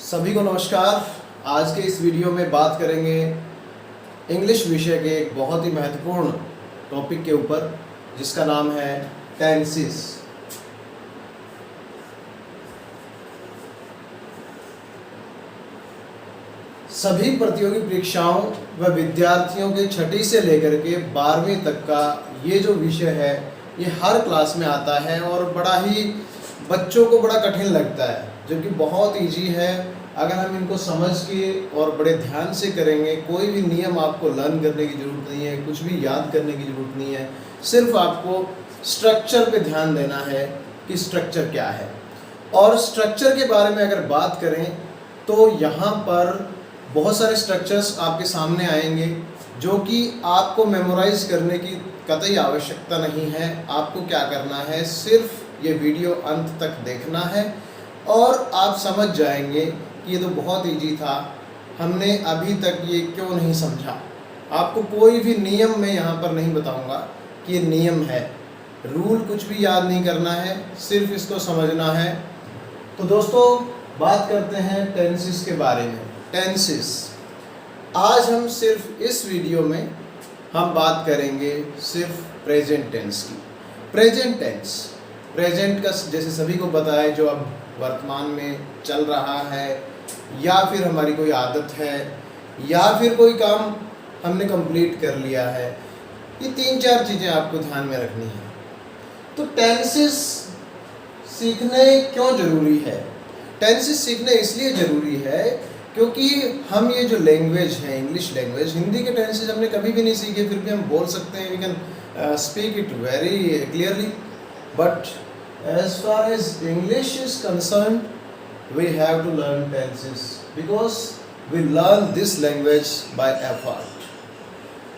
सभी को नमस्कार। आज के इस वीडियो में बात करेंगे इंग्लिश विषय के एक बहुत ही महत्वपूर्ण टॉपिक के ऊपर जिसका नाम है टेंसेस। सभी प्रतियोगी परीक्षाओं व विद्यार्थियों के छठी से लेकर के 12वीं तक का ये जो विषय है ये हर क्लास में आता है और बड़ा ही बच्चों को बड़ा कठिन लगता है, जबकि बहुत इजी है। अगर हम इनको समझ के और बड़े ध्यान से करेंगे, कोई भी नियम आपको लर्न करने की ज़रूरत नहीं है, कुछ भी याद करने की ज़रूरत नहीं है, सिर्फ आपको स्ट्रक्चर पे ध्यान देना है कि स्ट्रक्चर क्या है। और स्ट्रक्चर के बारे में अगर बात करें तो यहाँ पर बहुत सारे स्ट्रक्चर्स आपके सामने आएंगे जो कि आपको मेमोराइज करने की कतई आवश्यकता नहीं है। आपको क्या करना है, सिर्फ ये वीडियो अंत तक देखना है और आप समझ जाएंगे कि ये तो बहुत इजी था, हमने अभी तक ये क्यों नहीं समझा। आपको कोई भी नियम मैं यहाँ पर नहीं बताऊँगा कि ये नियम है, रूल कुछ भी याद नहीं करना है, सिर्फ इसको समझना है। तो दोस्तों बात करते हैं टेंसेस के बारे में। टेंसेस आज हम सिर्फ इस वीडियो में हम बात करेंगे सिर्फ प्रेजेंट टेंस की। प्रेजेंट टेंस, प्रेजेंट का जैसे सभी को पता है जो अब वर्तमान में चल रहा है, या फिर हमारी कोई आदत है, या फिर कोई काम हमने कंप्लीट कर लिया है। ये 3-4 चीज़ें आपको ध्यान में रखनी है। तो टेंसेस सीखने क्यों ज़रूरी है? टेंसेस सीखने इसलिए ज़रूरी है क्योंकि हम ये जो लैंग्वेज है इंग्लिश लैंग्वेज, हिंदी के टेंसेस हमने कभी भी नहीं सीखे, फिर भी हम बोल सकते हैं, we can speak it very clearly. But as far as English is concerned, we have to learn tenses because we learn this language by effort.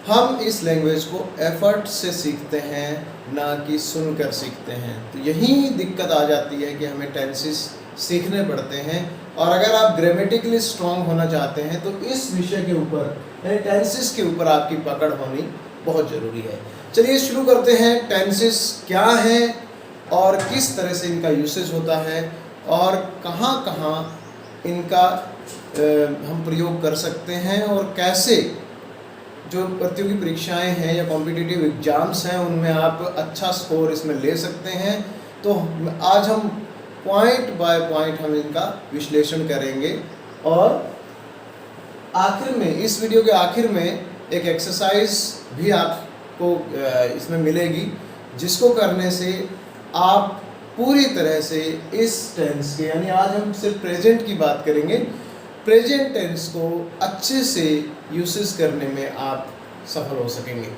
हम इस लैंग्वेज को एफर्ट से सीखते हैं, ना कि सुनकर सीखते हैं। तो यही दिक्कत आ जाती है कि हमें टेंसेस सीखने पड़ते हैं। और अगर आप ग्रामेटिकली स्ट्रांग होना चाहते हैं तो इस विषय के ऊपर यानी टेंसेस के ऊपर आपकी पकड़ होनी बहुत ज़रूरी है। चलिए शुरू करते हैं। टेंसेस क्या हैं और किस तरह से इनका यूसेज होता है और कहाँ कहाँ इनका हम प्रयोग कर सकते हैं, और कैसे जो प्रतियोगी परीक्षाएं हैं या कॉम्पिटिटिव एग्ज़ाम्स हैं उनमें आप अच्छा स्कोर इसमें ले सकते हैं। तो आज हम पॉइंट बाय पॉइंट हम इनका विश्लेषण करेंगे और आखिर में, इस वीडियो के आखिर में एक एक्सरसाइज भी आपको इसमें मिलेगी जिसको करने से आप पूरी तरह से इस टेंस के, यानी आज हम सिर्फ प्रेजेंट की बात करेंगे, प्रेजेंट टेंस को अच्छे से यूसेस करने में आप सफल हो सकेंगे,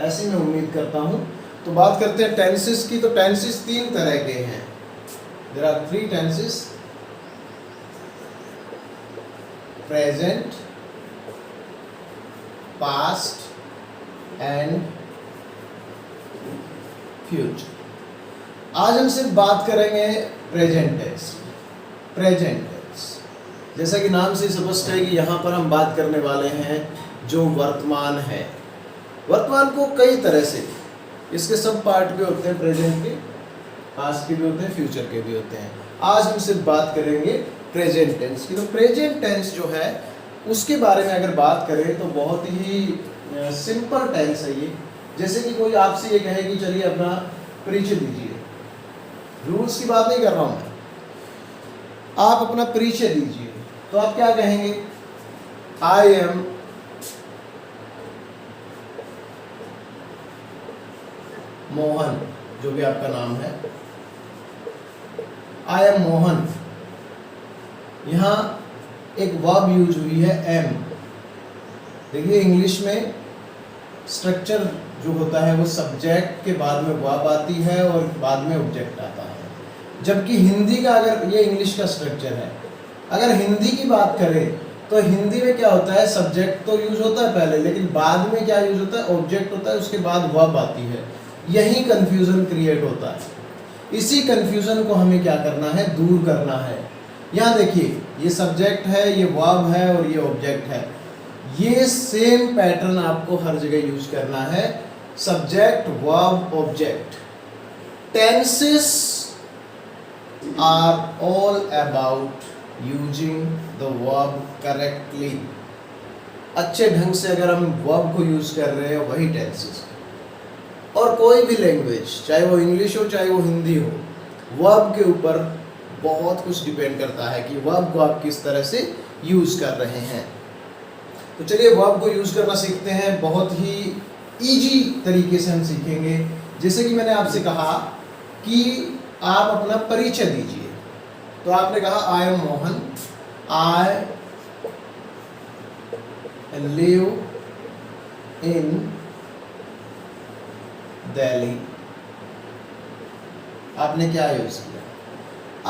ऐसी मैं उम्मीद करता हूँ। तो बात करते हैं टेंसेस की। तो टेंसेस 3 तरह के हैं। There are 3 tenses: present, past and future. आज हम सिर्फ बात करेंगे प्रेजेंट टेंस। प्रेजेंट टेंस जैसा कि नाम से स्पष्ट है कि यहाँ पर हम बात करने वाले हैं जो वर्तमान है। वर्तमान को कई तरह से, इसके सब पार्ट भी होते हैं, प्रेजेंट के, पास्ट के भी होते हैं, फ्यूचर के भी होते हैं। आज हम सिर्फ बात करेंगे प्रेजेंट टेंस की। तो प्रेजेंट टेंस जो है उसके बारे में अगर बात करें तो बहुत ही सिंपल टेंस है ये। जैसे कि कोई आपसे ये कहे कि चलिए अपना परिचय दीजिए, रूल्स की बात नहीं कर रहा हूं मैं, आप अपना परिचय दीजिए, तो आप क्या कहेंगे? आई एम मोहन, जो भी आपका नाम है, आई एम मोहन। यहां एक वर्ब यूज हुई है एम। देखिए इंग्लिश में स्ट्रक्चर जो होता है वो सब्जेक्ट के बाद में वर्ब आती है और बाद में ऑब्जेक्ट आता है, जबकि हिंदी का, अगर ये इंग्लिश का स्ट्रक्चर है, अगर हिंदी की बात करें तो हिंदी में क्या होता है, सब्जेक्ट तो यूज होता है पहले, लेकिन बाद में क्या यूज होता है, ऑब्जेक्ट होता है, उसके बाद वर्ब आती है। यही कंफ्यूजन क्रिएट होता है। इसी कंफ्यूजन को हमें क्या करना है, दूर करना है। यहाँ देखिए ये सब्जेक्ट है, ये वर्ब है और ये ऑब्जेक्ट है। ये सेम पैटर्न आपको हर जगह यूज करना है, subject verb object. Tenses are all about using the verb correctly. अच्छे ढंग से अगर हम वर्ब को यूज कर रहे हैं वही टेंसेस। और कोई भी लैंग्वेज, चाहे वो इंग्लिश हो चाहे वो हिंदी हो, वर्ब के ऊपर बहुत कुछ डिपेंड करता है कि वर्ब को आप किस तरह से यूज कर रहे हैं। तो चलिए वर्ब को यूज करना सीखते हैं। बहुत ही इजी तरीके से हम सीखेंगे। जैसे कि मैंने आपसे कहा कि आप अपना परिचय दीजिए, तो आपने कहा I am Mohan, I live in Delhi. आपने क्या यूज किया?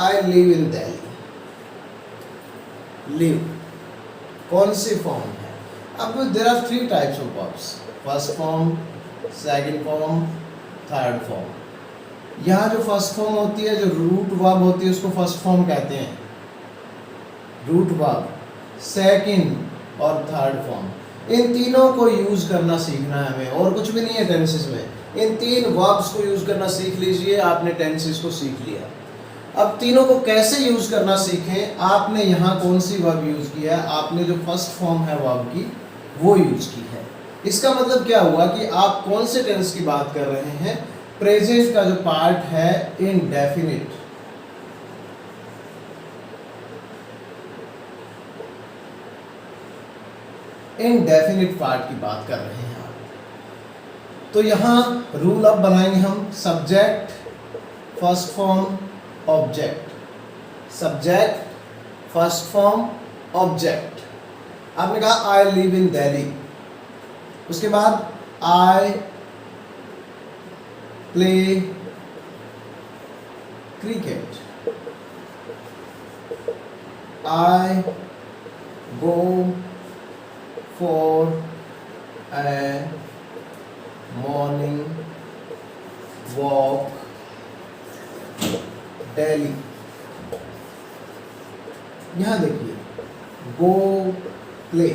I live in Delhi. Live कौन सी फॉर्म है? अब there are 3 types of verbs, first form, second form, third form. यहाँ जो फर्स्ट फॉर्म होती है, जो रूट वर्ब होती है, उसको फर्स्ट फॉर्म कहते हैं, रूट वर्ब, सेकंड और थर्ड फॉर्म। इन तीनों को यूज करना सीखना है हमें, और कुछ भी नहीं है टेंसेस में। इन 3 वर्ब्स को यूज करना सीख लीजिए, आपने टेंसेस को सीख लिया। अब तीनों को कैसे यूज करना सीखें। आपने यहाँ कौन सी वर्ब यूज किया है? आपने जो फर्स्ट फॉर्म है वर्ब की वो यूज की है। इसका मतलब क्या हुआ कि आप कौन से टेंस की बात कर रहे हैं? प्रेजेंट का जो पार्ट है इनडेफिनिट, इनडेफिनिट पार्ट की बात कर रहे हैं आप। तो यहां रूल अब बनाएंगे हम, subject, first form, object. Subject, first form, object. आपने कहा आई लिव इन दिल्ली, उसके बाद I play cricket, I go for a morning walk Delhi. यहां देखिए, गो, प्ले,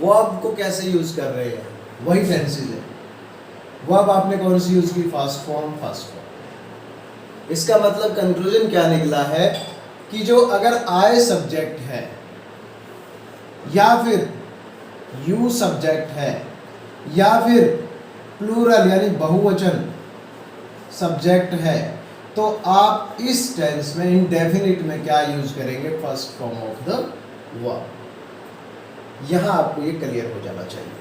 वर्ब को कैसे यूज कर रहे हैं? वही टेंसेस है। वर्ब आपने कौन सी यूज की? First form, first form. इसका मतलब कंक्लूजन क्या निकला है कि जो अगर आई सब्जेक्ट है या फिर यू सब्जेक्ट है या फिर प्लूरल यानी बहुवचन सब्जेक्ट है, तो आप इस टेंस में इंडेफिनिट में क्या यूज करेंगे? First form of the verb. यहां आपको ये क्लियर हो जाना चाहिए।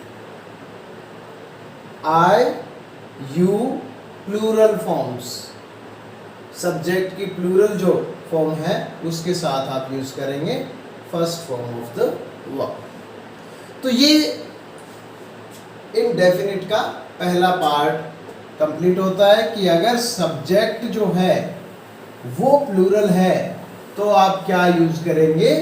आई, यू, प्लूरल फॉर्म्स, सब्जेक्ट की प्लूरल जो फॉर्म है उसके साथ आप यूज करेंगे first form of the verb. तो ये इनडेफिनिट का पहला पार्ट कंप्लीट होता है कि अगर सब्जेक्ट जो है वो प्लूरल है तो आप क्या यूज करेंगे?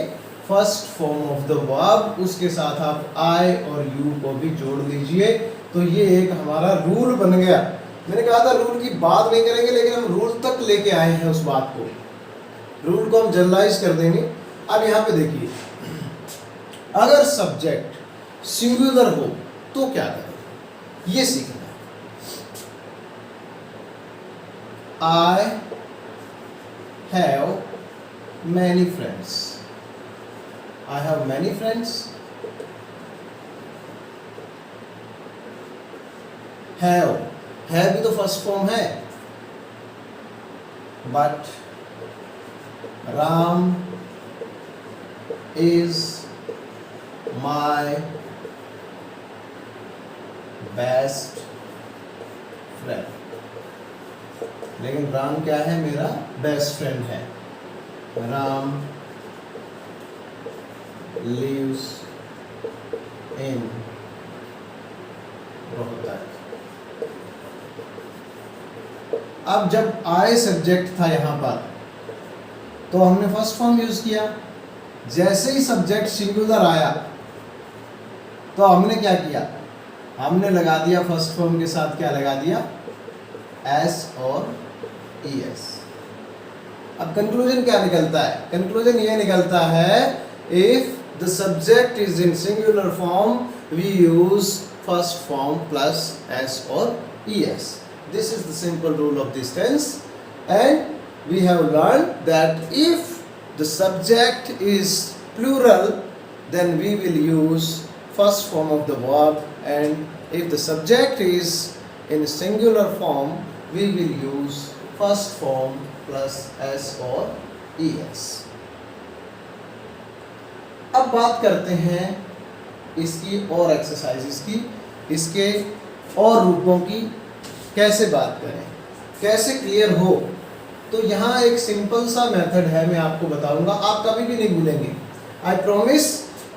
First form of the verb. उसके साथ आप आई और यू को भी जोड़ लीजिए। तो ये एक हमारा रूल बन गया। मैंने कहा था रूल की बात नहीं करेंगे, लेकिन हम रूल तक लेके आए हैं उस बात को। रूल को हम जनरलाइज कर देंगे। अब यहाँ पे देखिए, अगर सब्जेक्ट सिंगुलर हो तो क्या करें, ये सीखना है। I have many friends, I have many friends. Have भी तो फर्स्ट फॉर्म है। But Ram is my best friend. लेकिन राम क्या है? मेरा बेस्ट फ्रेंड है। Ram lives in Rohtak. अब जब आई सब्जेक्ट था यहां पर, तो हमने फर्स्ट फॉर्म यूज किया। जैसे ही सब्जेक्ट सिंगुलर आया तो हमने क्या किया? हमने लगा दिया फर्स्ट फॉर्म के साथ, क्या लगा दिया? एस और ई एस। अब कंक्लूजन क्या निकलता है? कंक्लूजन ये निकलता है, if the subject is in singular form, we use first form plus s or es. This is the simple rule of this tense, and we have learned that if the subject is plural, then we will use first form of the verb, and if the subject is in singular form, we will use first form plus s or es. अब बात करते हैं इसकी और exercises की, इसके और रूपों की कैसे बात करें, कैसे क्लियर हो। तो यहाँ एक सिंपल सा मेथड है, मैं आपको बताऊंगा, आप कभी भी नहीं भूलेंगे। आई प्रॉमिस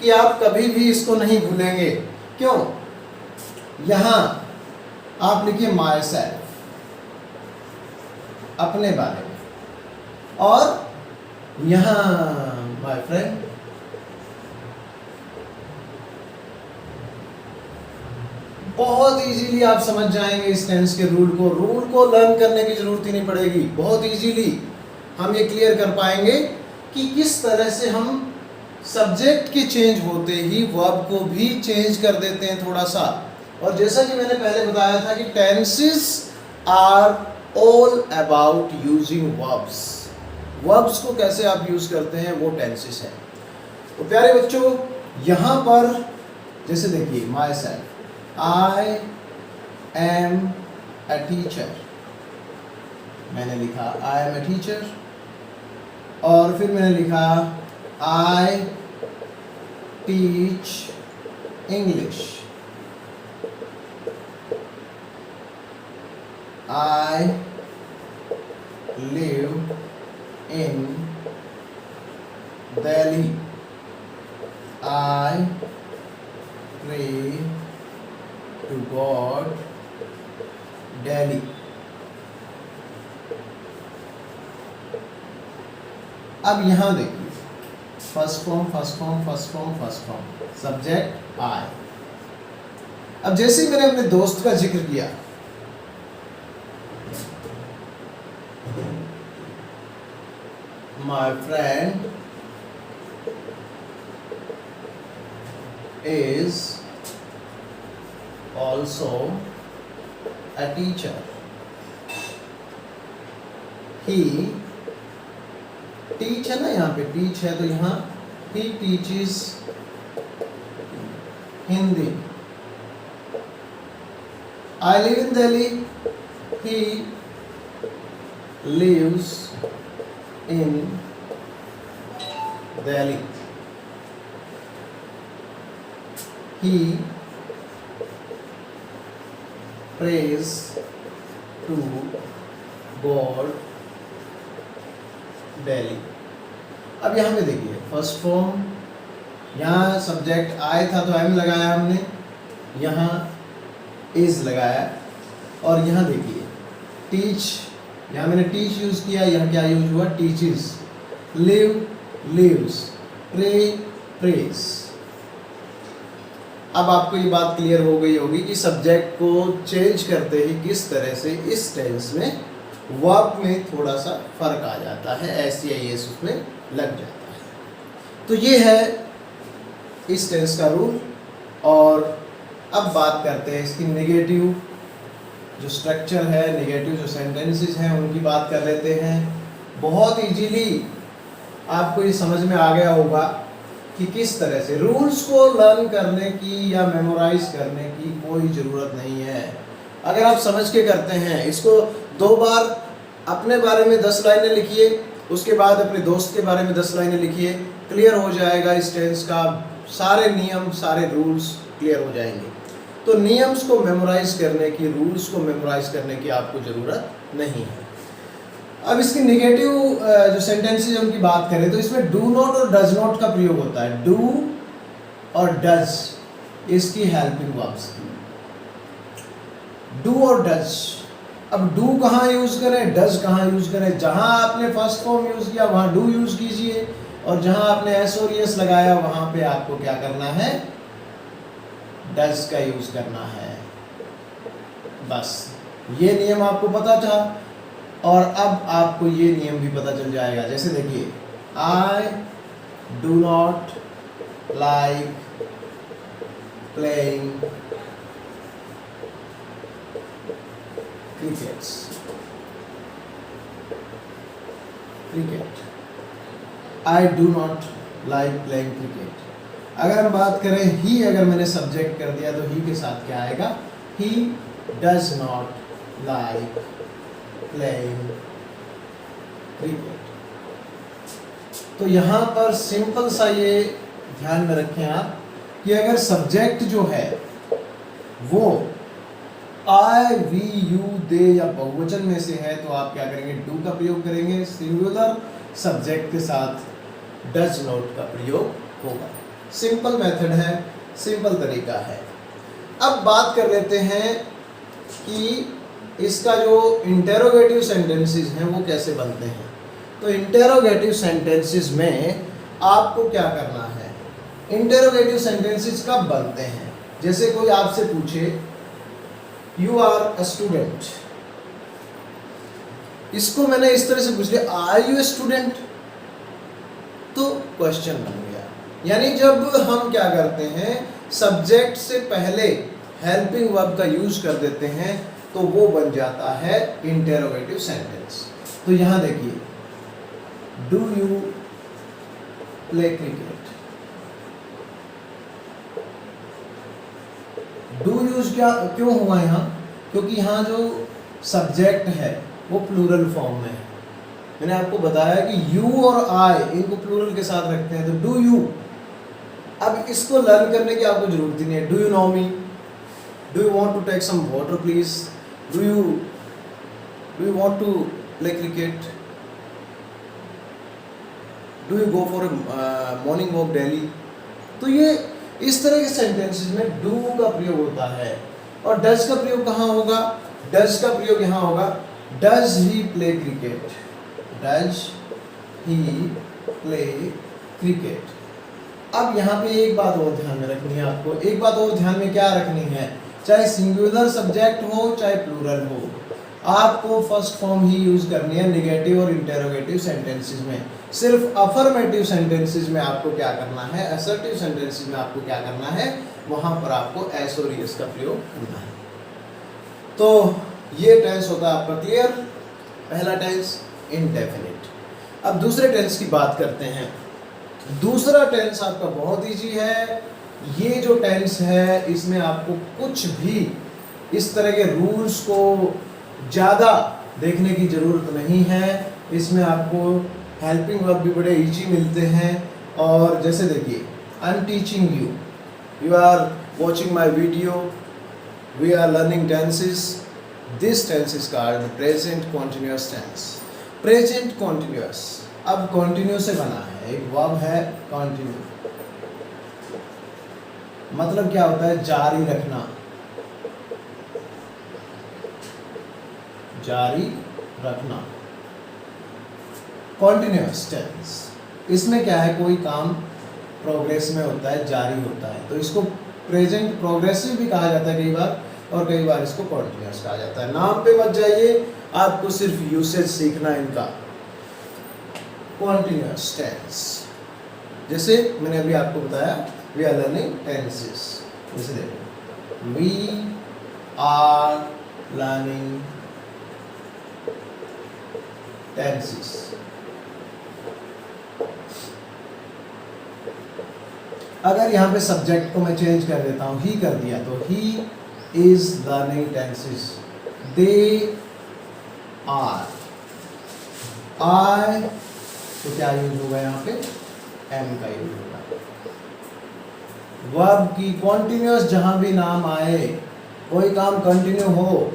कि आप कभी भी इसको नहीं भूलेंगे। क्यों? यहाँ आप लिखिए माई सेल्फ, अपने बारे में, और यहाँ माई फ्रेंड, बहुत इजीली आप समझ जाएंगे इस टेंस के रूल को लर्न करने की जरूरत ही नहीं पड़ेगी। बहुत इजीली हम ये क्लियर कर पाएंगे कि किस तरह से हम सब्जेक्ट के चेंज होते ही वर्ब को भी चेंज कर देते हैं थोड़ा सा। और जैसा कि मैंने पहले बताया था कि tenses are all about using verbs. Verbs को कैसे आप यूज करते हैं वो टेंसेस है। तो प्यारे बच्चों, यहाँ पर जैसे देखिए my self, I am a teacher, मैंने लिखा I am a teacher, और फिर मैंने लिखा I teach English, I live in Delhi, I pray to God daily. अब यहां देखिए फर्स्ट फॉर्म, सब्जेक्ट आई। अब जैसे ही मैंने अपने दोस्त का जिक्र किया, my friend is also a teacher. He teach है ना, यहाँ पे teach है तो यहाँ he teaches Hindi. I live in Delhi. He lives in Delhi. He prays to God daily. अब यहाँ पे देखिए फर्स्ट फॉर्म, यहाँ सब्जेक्ट आई था तो एम लगाया हमने, यहाँ इज लगाया, और यहाँ देखिए टीच, यहाँ मैंने टीच यूज किया, यहाँ क्या यूज हुआ, teaches, live lives, pray prays. अब आपको ये बात क्लियर हो गई होगी कि सब्जेक्ट को चेंज करते ही किस तरह से इस टेंस में वर्ब में थोड़ा सा फर्क आ जाता है, ऐसी एस उसमें लग जाता है। तो ये है इस टेंस का रूल। और अब बात करते हैं इसकी नेगेटिव जो स्ट्रक्चर है, नेगेटिव जो सेंटेंसेस हैं उनकी बात कर लेते हैं। बहुत इजीली आपको ये समझ में आ गया होगा कि किस तरह से रूल्स को लर्न करने की या मेमोराइज करने की कोई ज़रूरत नहीं है। अगर आप समझ के करते हैं, इसको 2 बार अपने बारे में 10 लाइनें लिखिए, उसके बाद अपने दोस्त के बारे में 10 लाइनें लिखिए, क्लियर हो जाएगा इस टेंस का सारे नियम, सारे रूल्स क्लियर हो जाएंगे। तो नियम्स को मेमोराइज करने की, रूल्स को मेमोराइज करने की आपको ज़रूरत नहीं है। अब इसकी नेगेटिव जो सेंटेंसेस उनकी बात करें तो इसमें डू नॉट और डज नॉट का प्रयोग होता है। डू और डज इसकी हेल्पिंग वर्ब्स की, डू और डज। अब डू कहाँ यूज करें, डज कहाँ यूज करें? जहाँ आपने फर्स्ट फॉर्म यूज किया वहाँ डू यूज कीजिए, और जहाँ आपने एस और एस लगाया वहाँ पे आपको क्या करना है, डज का यूज करना है। बस ये नियम आपको पता था, और अब आपको ये नियम भी पता चल जाएगा। जैसे देखिए, I do not like playing cricket. I do not like playing cricket. अगर हम बात करें ही, अगर मैंने सब्जेक्ट कर दिया तो ही के साथ क्या आएगा, he does not like playing cricket. तो यहाँ पर सिंपल सा ये ध्यान में रखें आप कि अगर सब्जेक्ट जो है वो आई, वी, यू, दे या बहुवचन में से है तो आप क्या करेंगे, डू का प्रयोग करेंगे। सिंगुलर सब्जेक्ट के साथ डज नॉट का प्रयोग होगा। सिंपल मेथड है, सिंपल तरीका है। अब बात कर लेते हैं कि इसका जो इंटेरोगेटिव सेंटेंसेस हैं वो कैसे बनते हैं। तो इंटेरोगेटिव सेंटेंसेस में आपको क्या करना है, इंटेरोगेटिव सेंटेंसेस कब बनते हैं, जैसे कोई आपसे पूछे यू आर अ स्टूडेंट, इसको मैंने इस तरह से पूछ लिया आर यू ए स्टूडेंट, तो क्वेश्चन बन गया। यानी जब हम क्या करते हैं, सब्जेक्ट से पहले हेल्पिंग वर्ब का यूज कर देते हैं तो वो बन जाता है इंटेरोगेटिव सेंटेंस। तो यहां देखिए, do you play cricket, do use क्या क्यों हुआ यहाँ, क्योंकि यहाँ जो सब्जेक्ट है वो प्लूरल फॉर्म में है। मैंने आपको बताया कि यू और आई इनको प्लूरल के साथ रखते हैं, तो डू यू। अब इसको लर्न करने की आपको जरूरत ही नहीं है। Do you know me, do you want to take some water please, do you want to play cricket, do you go for a morning walk daily. तो ये इस तरह के सेंटेंसेस में डू का प्रयोग होता है। और डज का प्रयोग कहाँ होगा, डज का प्रयोग यहाँ होगा, does he play cricket, does he play cricket. अब यहाँ पे एक बात और ध्यान में रखनी है आपको, एक बात और ध्यान में क्या रखनी है, चाहे सिंगुलर सब्जेक्ट हो चाहे प्लूरल हो, आपको फर्स्ट फॉर्म ही यूज करनी है नेगेटिव और इंटेरोगेटिव सेंटेंसेस में। सिर्फ अफर्मेटिव सेंटेंसेस में आपको क्या करना है, असर्टिव सेंटेंसेस में आपको क्या करना है, वहां पर आपको एस और एस का प्रयोग करना है। तो ये टेंस होता है आपका क्लियर, पहला टेंस इंडेफिनिट। अब दूसरे टेंस की बात करते हैं। दूसरा टेंस आपका बहुत इजी है। ये जो टेंस है इसमें आपको कुछ भी इस तरह के रूल्स को ज़्यादा देखने की ज़रूरत नहीं है। इसमें आपको हेल्पिंग वर्ब भी बड़े इजी मिलते हैं। और जैसे देखिए, I am teaching you, you are watching my video, we are learning tenses, this tense is called present continuous tense. Present continuous अब कॉन्टिन्यू से बना है, एक वर्ब है कॉन्टिन्यू, मतलब क्या होता है, जारी रखना, जारी रखना। कॉन्टिन्यूअस टेंस, इसमें क्या है, कोई काम प्रोग्रेस में होता है, जारी होता है, तो इसको प्रेजेंट प्रोग्रेसिव भी कहा जाता है कई बार, और कई बार इसको कॉन्टिन्यूअस कहा जाता है। नाम पे मत जाइए, आपको सिर्फ यूसेज सीखना है इनका। कॉन्टिन्यूअस टेंस, जैसे मैंने अभी आपको बताया, वी आर लर्निंग टेंसेस। जैसे देखो, वी आर लर्निंग टेंसेस। अगर यहाँ पे सब्जेक्ट को मैं चेंज कर देता हूँ, ही कर दिया, तो he is learning tenses, they are, I तो क्या यूज होगा यहाँ पे, एम का यूज होगा। वर्ब की कॉन्टिन्यूअस जहां भी नाम आए, कोई काम कंटिन्यू हो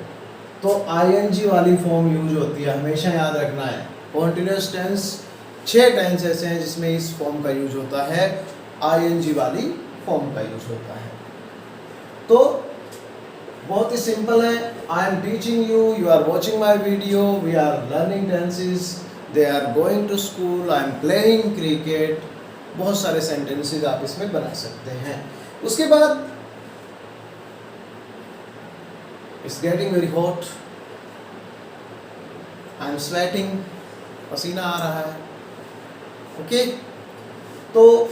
तो आईएनजी वाली फॉर्म यूज होती है, हमेशा याद रखना है। कॉन्टिन्यूअस टेंस 6 टेंस ऐसे हैं जिसमें इस फॉर्म का यूज होता है, आईएनजी वाली फॉर्म का यूज होता है। तो बहुत ही सिंपल है, I am teaching you, you are watching my video, we are learning tenses, they are going to school, I am playing cricket. बहुत सारे सेंटेंसेस आप इसमें बना सकते हैं। उसके बाद it's getting very hot, I am sweating, पसीना आ रहा है। ओके, तो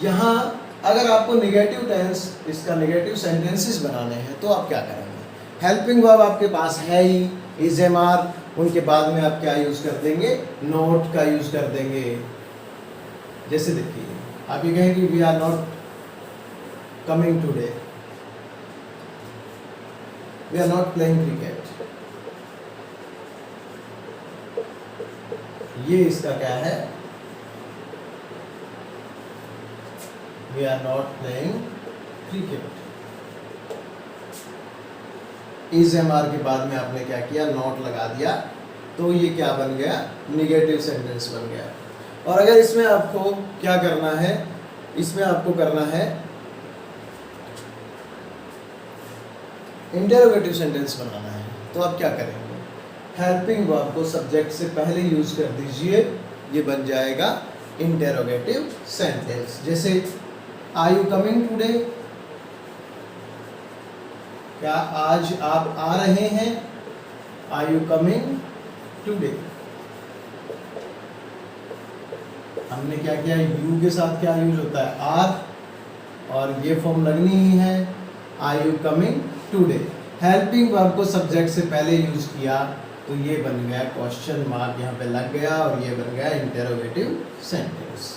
यहाँ अगर आपको नेगेटिव टेंस, इसका नेगेटिव सेंटेंसेस बनाने हैं तो आप क्या करेंगे, हेल्पिंग वर्ब आपके पास है ही, इज, एम, आर, उनके बाद में आप क्या यूज कर देंगे, नोट का यूज कर देंगे। जैसे देखिए आप ये कहें कि we are not coming today, we are not playing cricket, ये इसका क्या है, we are not playing cricket. Is am are के बाद में आपने क्या किया, नॉट लगा दिया, तो ये क्या बन गया, निगेटिव सेंटेंस बन गया। और अगर इसमें आपको क्या करना है, इसमें आपको करना है इंटरोगेटिव सेंटेंस बनाना है, तो आप क्या करेंगे, हेल्पिंग वर्ब को सब्जेक्ट से पहले यूज कर दीजिए, ये बन जाएगा इंटरोगेटिव सेंटेंस। जैसे आर यू कमिंग टुडे, क्या आज आप आ रहे हैं, आर यू कमिंग टुडे। हमने क्या किया, यू के साथ क्या यूज होता है, आर, और ये फॉर्म लगनी ही है, are you coming today. Helping verb को सब्जेक्ट से पहले यूज किया, तो ये बन गया क्वेश्चन मार्क, यहाँ पे लग गया, और ये बन गया इंटरोगेटिव सेंटेंस।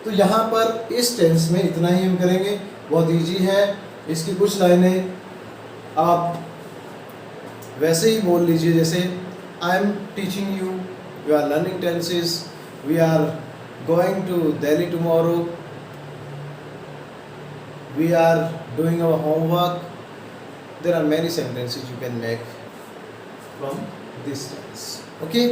तो यहाँ पर इस टेंस में इतना ही हम करेंगे, बहुत इजी है। इसकी कुछ लाइनें आप वैसे ही बोल लीजिए, जैसे I am teaching you, you are learning tenses, we are going to Delhi tomorrow, we are doing our homework. There are many sentences you can make from this tense. Okay,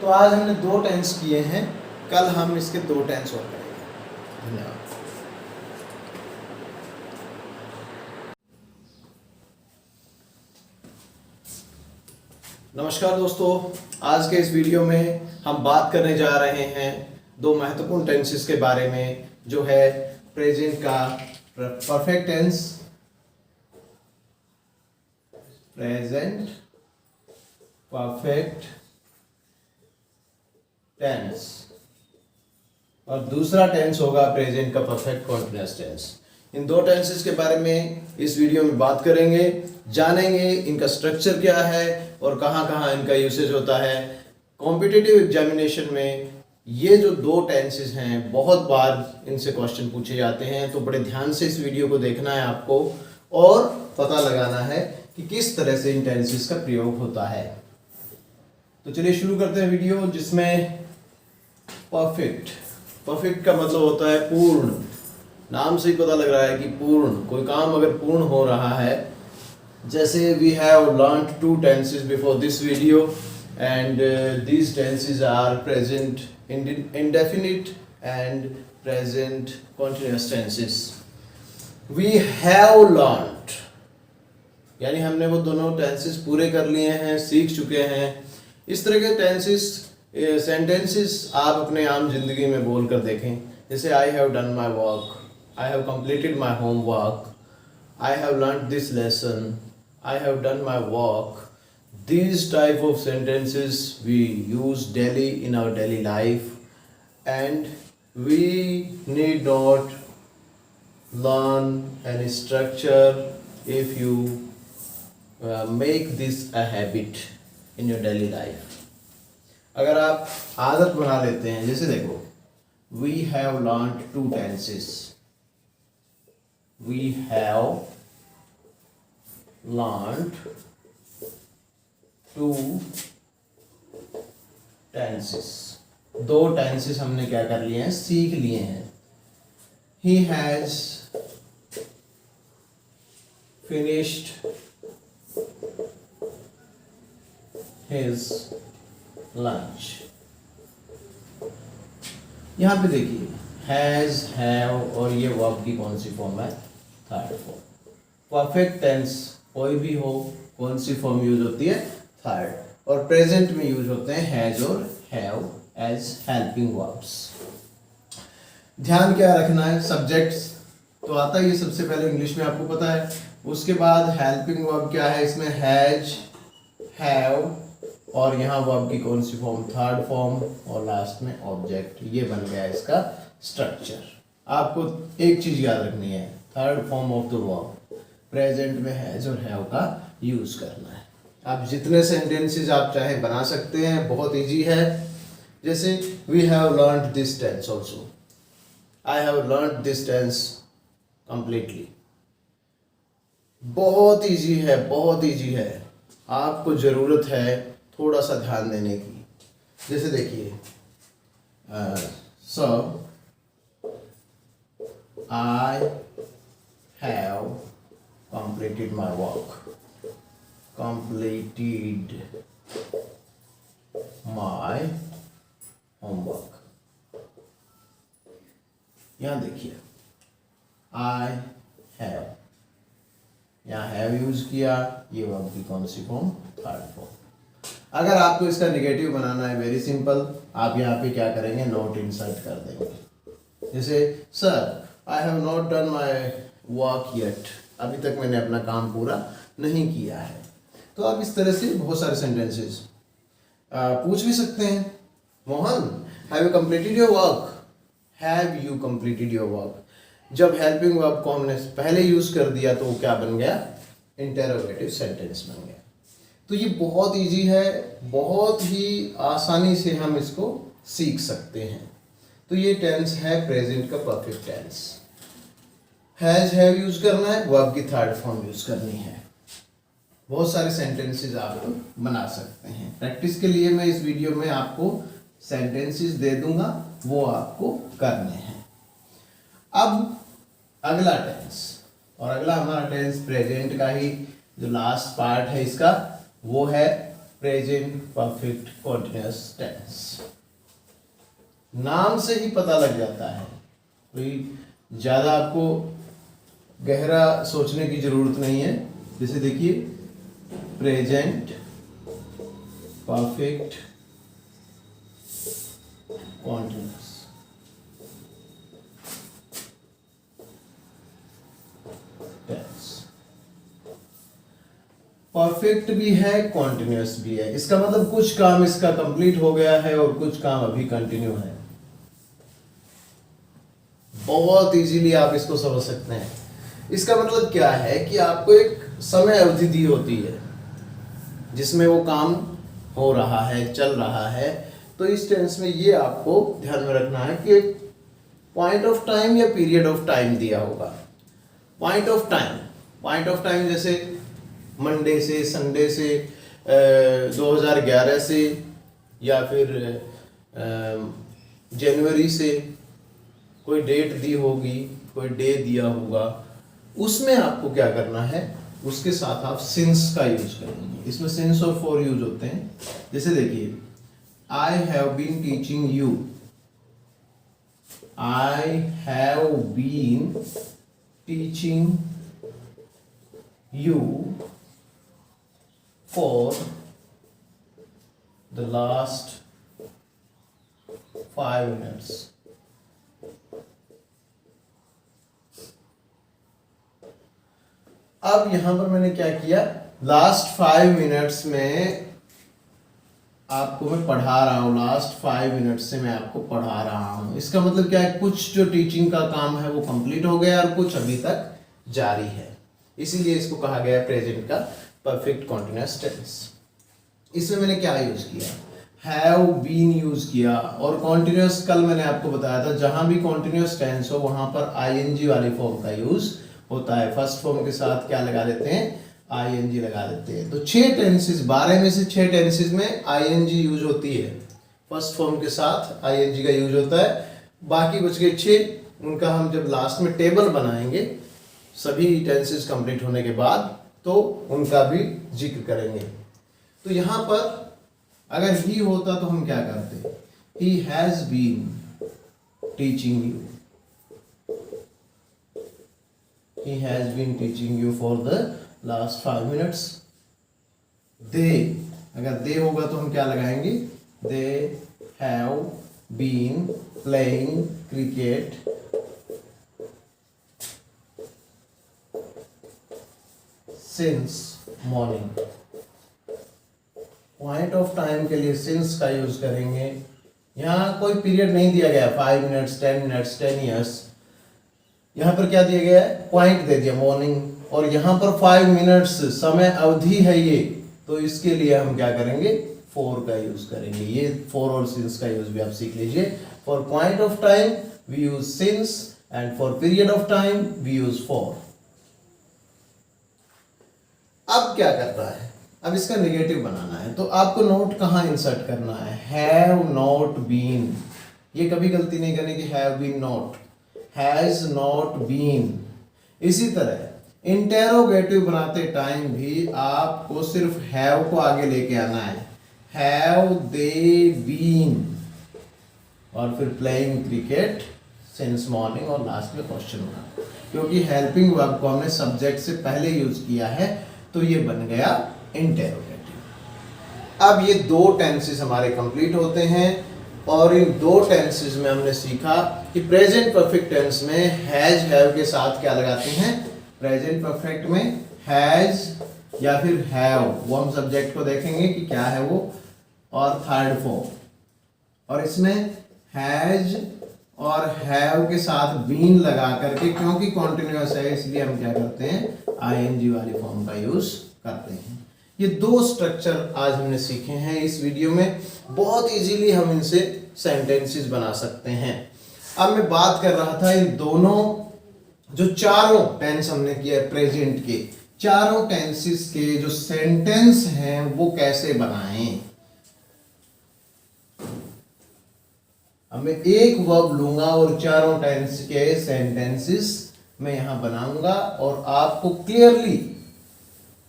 तो आज हमने 2 टेंस किए हैं, कल हम इसके 2 टेंस और करेंगे। धन्यवाद। नमस्कार दोस्तों, आज के इस वीडियो में हम बात करने जा रहे हैं 2 महत्वपूर्ण टेंसेस के बारे में, जो है प्रेजेंट का perfect tense, present perfect tense, और दूसरा टेंस होगा प्रेजेंट का परफेक्ट कॉन्टिन्यूअस टेंस। इन 2 टेंसेस के बारे में इस वीडियो में बात करेंगे, जानेंगे इनका स्ट्रक्चर क्या है और कहाँ कहाँ इनका यूसेज होता है। कॉम्पिटिटिव एग्जामिनेशन में ये जो 2 टेंसेस हैं, बहुत बार इनसे क्वेश्चन पूछे जाते हैं, तो बड़े ध्यान से इस वीडियो को देखना है आपको, और पता लगाना है कि किस तरह से इन टेंसेस का प्रयोग होता है। तो चलिए शुरू करते हैं वीडियो, जिसमें परफेक्ट, परफेक्ट का मतलब होता है पूर्ण। नाम से ही पता लग रहा है कि पूर्ण, कोई काम अगर पूर्ण हो रहा है। जैसे we have learned 2 tenses before this video, and these tenses are present indefinite and present continuous tenses. We have learned, यानी हमने वो दोनों टेंसेस पूरे कर लिए हैं, सीख चुके हैं। इस तरह के टेंसेस सेंटेंसेस आप अपने आम जिंदगी में बोल कर देखें, जैसे I have done my work, I have completed my homework, I have learnt this lesson, I have done my work. These type of sentences we use daily in our daily life, and we need not learn any structure if you make this a habit in your daily life. अगर आप आदत बना लेते हैं, जैसे देखो, we have learnt 2 tenses. We have learned 2 tenses. 2 tenses हमने क्या कर लिए हैं, सीख लिए हैं। He has finished his lunch. यहाँ पे देखिए, हैज, हैव, और ये वर्ब की कौन सी फॉर्म है, 3rd फॉर्म। परफेक्ट टेंस कोई भी हो, कौन सी फॉर्म यूज होती है, 3rd, और प्रेजेंट में यूज होते हैं हैज और हैव एज हेल्पिंग वर्ब्स। ध्यान क्या रखना है, सब्जेक्ट्स तो आता ही है सबसे पहले, इंग्लिश में आपको पता है। उसके बाद हेल्पिंग वर्ब क्या है, इसमें हैज, हैव, और यहाँ वर्ब की कौन सी फॉर्म, 3rd फॉर्म, और लास्ट में ऑब्जेक्ट। ये बन गया इसका स्ट्रक्चर। आपको एक चीज याद रखनी है, 3rd form of the verb, present में हैज और हैव का यूज करना है। आप जितने सेंटेंसेस आप चाहे बना सकते हैं, बहुत इजी है। जैसे we have learned this tense also, I have learned this tense completely. बहुत इजी है, बहुत इजी है, आपको ज़रूरत है थोड़ा सा ध्यान देने की। जैसे देखिए, so I have completed my work, completed my homework। यहाँ देखिए I have, यहाँ have यूज किया, ये वर्ब की कौन सी फॉर्म, थर्ड फॉर्म। अगर आपको इसका निगेटिव बनाना है, वेरी सिंपल, आप यहाँ पे क्या करेंगे, नोट इंसर्ट कर देंगे। जैसे sir I have not done my work yet, अभी तक मैंने अपना काम पूरा नहीं किया है। तो आप इस तरह से बहुत सारे सेंटेंसेस पूछ भी सकते हैं, Mohan have you completed your work, have you completed your work. जब हेल्पिंग वर्ब को हमने पहले यूज कर दिया तो वो क्या बन गया, इंटेरोगेटिव सेंटेंस बन गया। तो ये बहुत इजी है, बहुत ही आसानी से हम इसको सीख सकते हैं। तो ये टेंस है प्रेजेंट का perfect tense. Has have use करना है, वर्ब की थर्ड फॉर्म यूज करनी है। बहुत सारे सेंटेंसेस आप बना सकते हैं। प्रैक्टिस के लिए मैं इस वीडियो में आपको सेंटेंसेस दे दूंगा, वो आपको करने हैं। अब अगला टेंस, और अगला हमारा टेंस प्रेजेंट का ही जो लास्ट पार्ट है इसका, वो है प्रेजेंट परफेक्ट कॉन्टिन्यूअस टेंस। नाम से ही पता लग जाता है, कोई ज़्यादा आपको गहरा सोचने की जरूरत नहीं है। जैसे देखिए, प्रेजेंट परफेक्ट कॉन्टिन्यूअस, परफेक्ट भी है, कॉन्टिन्यूअस भी है। इसका मतलब कुछ काम इसका कंप्लीट हो गया है और कुछ काम अभी कंटिन्यू है। बहुत इजीली आप इसको समझ सकते हैं। इसका मतलब क्या है कि आपको एक समय अवधि दी होती है जिसमें वो काम हो रहा है, चल रहा है। तो इस टेंस में ये आपको ध्यान में रखना है कि एक पॉइंट ऑफ टाइम या पीरियड ऑफ टाइम दिया होगा। पॉइंट ऑफ टाइम जैसे मंडे से, संडे से, 2011 से, या फिर जनवरी से कोई डेट दी होगी, कोई डे दिया होगा, उसमें आपको क्या करना है, उसके साथ आप सिंस का यूज करेंगे। इसमें सिंस और फॉर यूज होते हैं। जैसे देखिए, I have been teaching you, I have been teaching you for the last 5 minutes। अब यहां पर मैंने क्या किया, लास्ट 5 मिनट्स में आपको मैं पढ़ा रहा हूं, लास्ट 5 मिनट से मैं आपको पढ़ा रहा हूं। इसका मतलब क्या है, कुछ जो टीचिंग का काम है वो कंप्लीट हो गया और कुछ अभी तक जारी है, इसीलिए इसको कहा गया प्रेजेंट का परफेक्ट कॉन्टिन्यूअस टेंस। इसमें मैंने क्या यूज किया, हैव बीन यूज किया। और कॉन्टिन्यूअस कल मैंने आपको बताया था, जहां भी कॉन्टिन्यूअस टेंस हो वहां पर आईएनजी वाली फॉर्म का यूज होता है। फर्स्ट फॉर्म के साथ क्या लगा लेते हैं, आईएनजी लगा लेते हैं। तो 6 टेंसेस, 12 में से 6 टेंसेस में आईएनजी यूज होती है, फर्स्ट फॉर्म के साथ आईएनजी का यूज होता है। बाकी बच गए 6, उनका हम जब लास्ट में टेबल बनाएंगे सभी टेंसेस कंप्लीट होने के बाद, तो उनका भी जिक्र करेंगे। तो यहां पर अगर ही होता तो हम क्या करते, he has been teaching you, he has been teaching you for the last 5 minutes. They, अगर दे होगा तो हम क्या लगाएंगे, they have been playing cricket since morning. Point of time के लिए सिंस का यूज करेंगे। यहाँ कोई पीरियड नहीं दिया गया, 5 मिनट्स, 10 मिनट्स, 10 ईयर्स। यहाँ पर क्या दिया गया है, पॉइंट दे दिया मॉर्निंग, और यहाँ पर 5 मिनट्स समय अवधि है ये, तो इसके लिए हम क्या करेंगे, फॉर का यूज करेंगे। ये फॉर और सिंस का यूज भी आप सीख लीजिए। For point of time we use since and for period of time we use for. अब क्या करना है, अब इसका नेगेटिव बनाना है, तो आपको नोट कहाँ इंसर्ट करना है, हैव नॉट बीन। ये कभी गलती नहीं करनी कि have been not, has not been. इसी तरह इंटेरोगेटिव बनाते टाइम भी आपको सिर्फ हैव को आगे लेके आना है, हैव दे बीन, और फिर प्लेइंग क्रिकेट सिंस मॉर्निंग, और लास्ट में क्वेश्चन मार्क। क्योंकि हेल्पिंग वर्ब को हमने सब्जेक्ट से पहले यूज किया है तो ये बन गया इंटेरोगेटिव। अब ये दो टेंसेस हमारे कंप्लीट होते हैं, और इन दो टेंसेस में हमने सीखा कि प्रेजेंट परफेक्ट टेंस में हैज हैव के साथ क्या लगाते हैं, प्रेजेंट परफेक्ट में हैज या फिर हैव, वो हम सब्जेक्ट को देखेंगे कि क्या है वो, और थर्ड फॉर्म। और इसमें हैज और हैव के साथ बीन लगा करके, क्योंकि कॉन्टिन्यूअस है इसलिए हम क्या करते हैं, आईएनजी वाली फॉर्म का यूज करते हैं। ये दो स्ट्रक्चर आज हमने सीखे हैं इस वीडियो में। बहुत इजीली हम इनसे सेंटेंसेस बना सकते हैं। अब मैं बात कर रहा था इन दोनों जो चारों टेंस हमने किया प्रेजेंट के, चारों टेंसेस के जो सेंटेंस हैं वो कैसे बनाएं। अब मैं एक वर्ब लूंगा और चारों टेंस के सेंटेंसेस मैं यहां बनाऊंगा, और आपको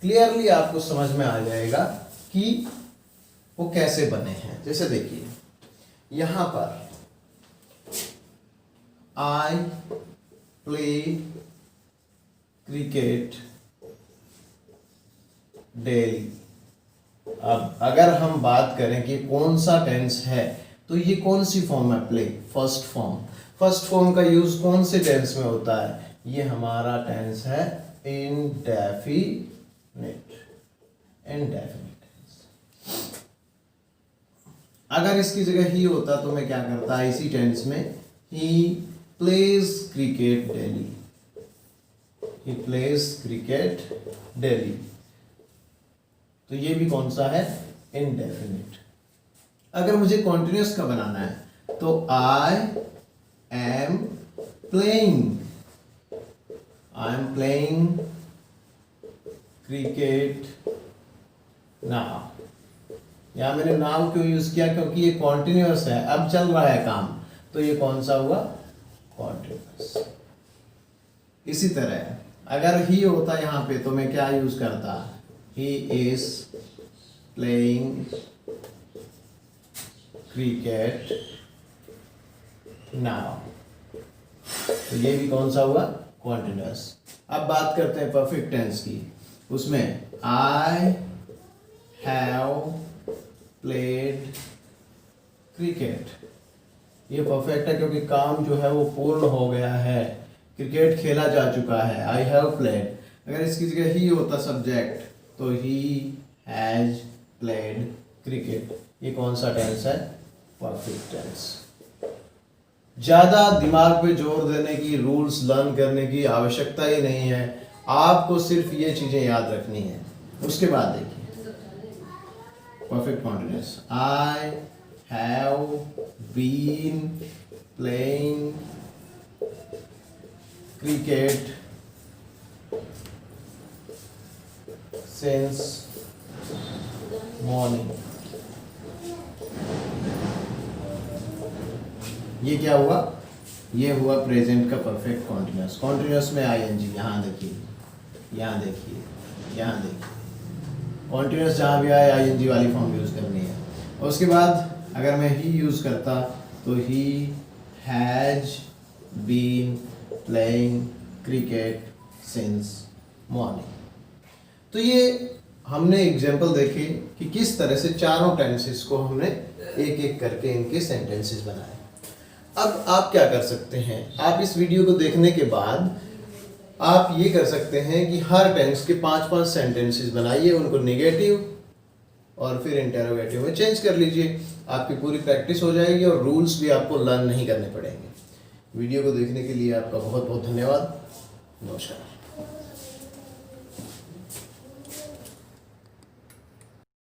क्लियरली आपको समझ में आ जाएगा कि वो कैसे बने हैं। जैसे देखिए यहां पर आई प्ले क्रिकेट डेली। अब अगर हम बात करें कि कौन सा टेंस है, तो ये कौन सी फॉर्म है, play, first form. First form का यूज कौन से टेंस में होता है, ये हमारा टेंस है इंडेफिनिट टेंस। अगर इसकी जगह ही होता तो मैं क्या करता, इसी टेंस में he plays cricket daily, he plays cricket daily, तो ये भी कौन सा है, इंडेफिनिट। अगर मुझे कॉन्टिन्यूअस का बनाना है तो आई एम प्लेइंग क्रिकेट नाउ। यहां मैंने नाउ क्यों यूज किया, क्योंकि ये कॉन्टिन्यूअस है, अब चल रहा है काम, तो ये कौन सा हुआ, कॉन्टिन्यूअस। इसी तरह अगर ही होता यहां पे तो मैं क्या यूज करता, he is playing cricket now, तो ये भी कौन सा हुआ, कॉन्टिन्यूअस। अब बात करते हैं परफेक्ट टेंस की, उसमें आई हैव प्लेड क्रिकेट, ये परफेक्ट है क्योंकि काम जो है वो पूर्ण हो गया है, क्रिकेट खेला जा चुका है, आई हैव प्लेड। अगर इसकी जगह ही होता सब्जेक्ट तो ही हैज प्लेड क्रिकेट, ये कौन सा टेंस है, परफेक्ट टेंस। ज्यादा दिमाग पे जोर देने की, रूल्स लर्न करने की आवश्यकता ही नहीं है, आपको सिर्फ ये चीजें याद रखनी है। उसके बाद देखिए perfect continuous, I have been playing cricket since morning. ये क्या हुआ, ये हुआ प्रेजेंट का परफेक्ट कॉन्टिन्यूअस। कॉन्टिन्यूअस में आईएनजी, यहाँ देखिए, यहाँ देखिए, यहाँ देखिए, कॉन्टिन्यूअस जहाँ भी आए आईएनजी वाली फॉर्म यूज करनी है। और उसके बाद अगर मैं ही यूज करता तो he has been playing cricket since morning. तो ये हमने एग्जाम्पल देखे कि किस तरह से चारों टेंसेस को हमने एक एक करके इनके सेंटेंसेस बनाए। अब आप क्या कर सकते हैं, आप इस वीडियो को देखने के बाद आप ये कर सकते हैं कि हर टेंस के 5-5 सेंटेंसेस बनाइए, उनको नेगेटिव और फिर इंटेरोगेटिव में चेंज कर लीजिए। आपकी पूरी प्रैक्टिस हो जाएगी और रूल्स भी आपको लर्न नहीं करने पड़ेंगे। वीडियो को देखने के लिए आपका बहुत बहुत धन्यवाद। नमस्कार।